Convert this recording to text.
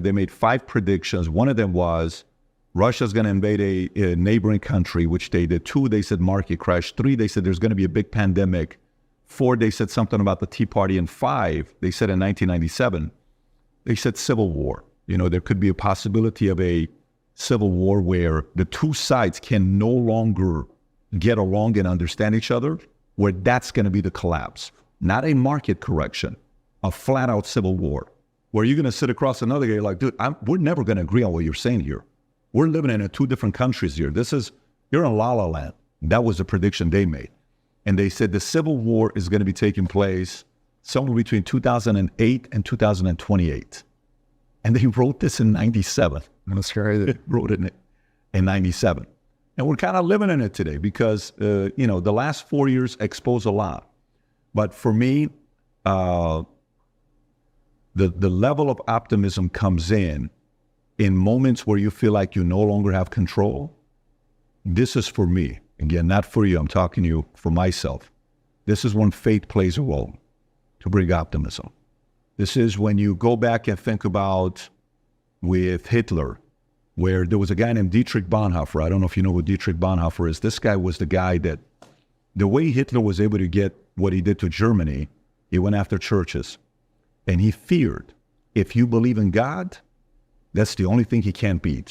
They made 5 predictions. One of them was Russia's going to invade a neighboring country, which they did. 2, they said market crash. 3, they said there's going to be a big pandemic. 4, they said something about the Tea Party. And 5, they said in 1997, they said civil war. You know, there could be a possibility of a civil war where the two sides can no longer get along and understand each other, where that's going to be the collapse. Not a market correction, a flat-out civil war, where you're going to sit across another guy like, dude, we're never going to agree on what you're saying here. We're living in 2 different countries here. You're in La La Land. That was the prediction they made. And they said the civil war is going to be taking place somewhere between 2008 and 2028. And they wrote this in 97. That's crazy. They wrote it in 97. And we're kind of living in it today because, you know, the last 4 years expose a lot. But for me, the level of optimism comes in moments where you feel like you no longer have control. This is for me. Again, not for you. I'm talking to you for myself. This is when faith plays a role to bring optimism. This is when you go back and think about with Hitler, where there was a guy named Dietrich Bonhoeffer. I don't know if you know who Dietrich Bonhoeffer is. This guy was the guy that, the way Hitler was able to get what he did to Germany, he went after churches. And he feared, if you believe in God, that's the only thing he can't beat.